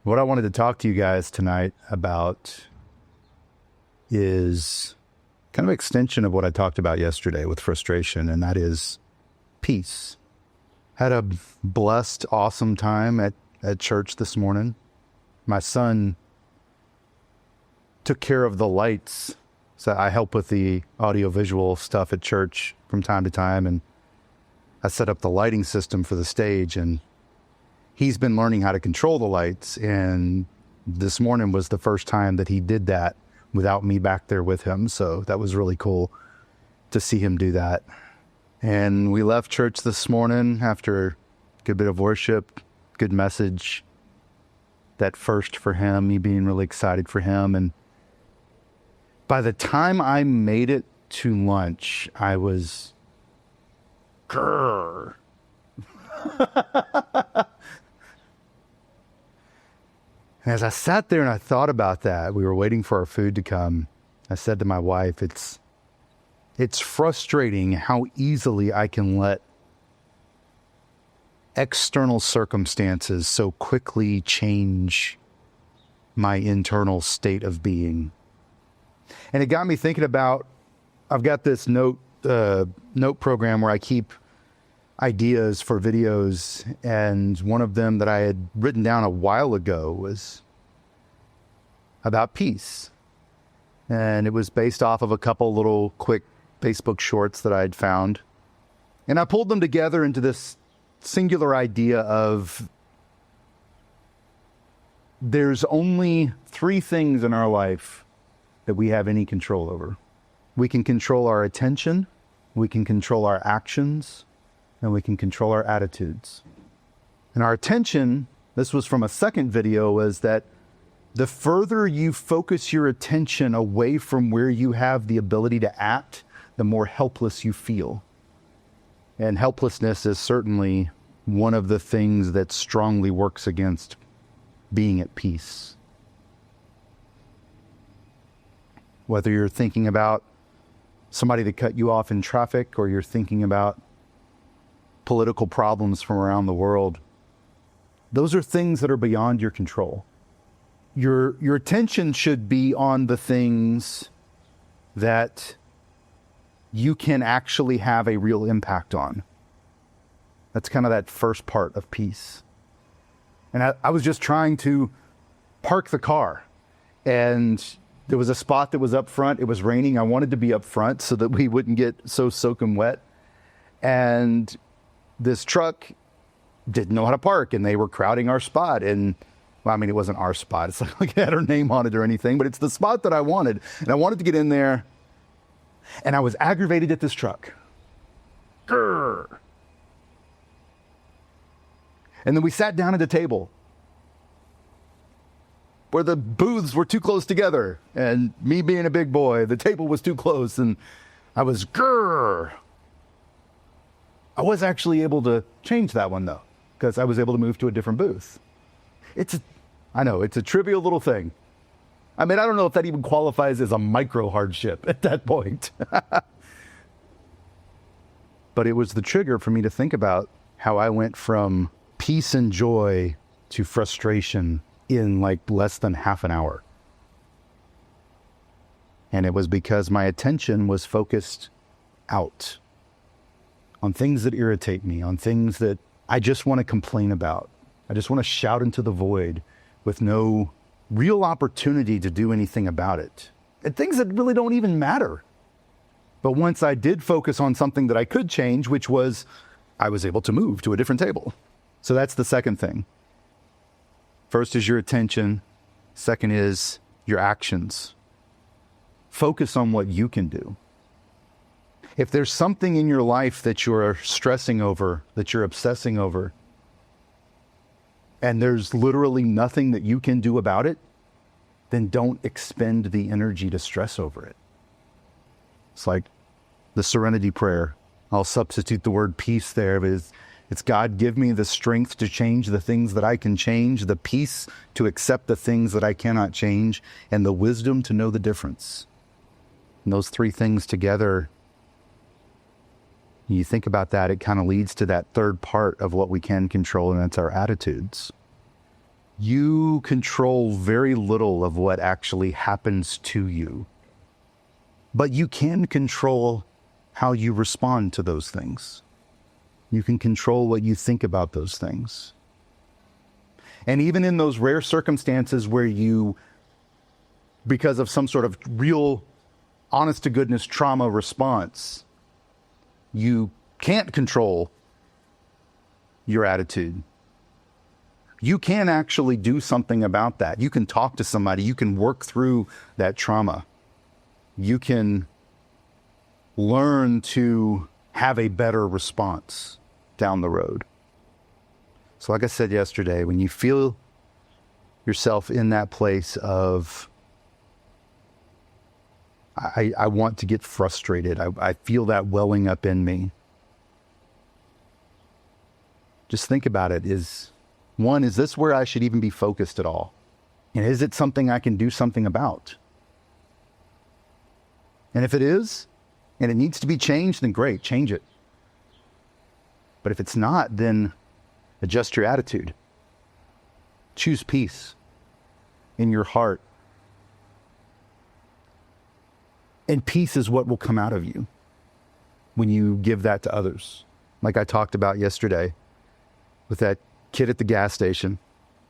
What I wanted to talk to you guys tonight about is kind of extension of what I talked about yesterday with frustration, and that is peace. Had a blessed, awesome time at church this morning. My son took care of the lights. So I help with the audio-visual stuff at church from time to time, and I set up the lighting system for the stage, and he's been learning how to control the lights, and this morning was the first time that he did that without me back there with him. So that was really cool to see him do that. And we left church this morning after a good bit of worship, good message. That first for him, me being really excited for him. And by the time I made it to lunch, I was grrr. And as I sat there and I thought about that, we were waiting for our food to come. I said to my wife, it's frustrating how easily I can let external circumstances so quickly change my internal state of being. And it got me thinking about, I've got this note program where I keep ideas for videos, and one of them that I had written down a while ago was about peace. And it was based off of a couple little quick Facebook shorts that I had found. And I pulled them together into this singular idea of there's only three things in our life that we have any control over. We can control our attention, we can control our actions, and we can control our attitudes. And our attention, this was from a second video, was that the further you focus your attention away from where you have the ability to act, the more helpless you feel. And helplessness is certainly one of the things that strongly works against being at peace. Whether you're thinking about somebody that cut you off in traffic, or you're thinking about political problems from around the world, those are things that are beyond your control. Your attention should be on the things that you can actually have a real impact on. That's kind of that first part of peace. And I was just trying to park the car, and there was a spot that was up front. It was raining. I wanted to be up front so that we wouldn't get so soaking wet. And this truck didn't know how to park, and they were crowding our spot. And, well, I mean, it wasn't our spot. It's like it had her name on it or anything, but it's the spot that I wanted. And I wanted to get in there, and I was aggravated at this truck. Grr. And then we sat down at a table where the booths were too close together, and me being a big boy, the table was too close, and I was grrr. I was actually able to change that one, though, because I was able to move to a different booth. I know, it's a trivial little thing. I mean, I don't know if that even qualifies as a micro hardship at that point. But it was the trigger for me to think about how I went from peace and joy to frustration in like less than half an hour. And it was because my attention was focused out on things that irritate me, on things that I just want to complain about. I just want to shout into the void with no real opportunity to do anything about it. And things that really don't even matter. But once I did focus on something that I could change, which was I was able to move to a different table. So that's the second thing. First is your attention. Second is your actions. Focus on what you can do. If there's something in your life that you're stressing over, that you're obsessing over, and there's literally nothing that you can do about it, then don't expend the energy to stress over it. It's like the serenity prayer. I'll substitute the word peace there, but it's God, give me the strength to change the things that I can change, the peace to accept the things that I cannot change, and the wisdom to know the difference. And those three things together, you think about that, it kind of leads to that third part of what we can control, and that's our attitudes. You control very little of what actually happens to you, but you can control how you respond to those things. You can control what you think about those things. And even in those rare circumstances where you, because of some sort of real honest to goodness trauma response, you can't control your attitude. You can actually do something about that. You can talk to somebody. You can work through that trauma. You can learn to have a better response down the road. So like I said yesterday, when you feel yourself in that place of, I want to get frustrated, I feel that welling up in me, just think about it. Is this where I should even be focused at all? And is it something I can do something about? And if it is, and it needs to be changed, then great, change it. But if it's not, then adjust your attitude. Choose peace in your heart. And peace is what will come out of you when you give that to others. Like I talked about yesterday with that kid at the gas station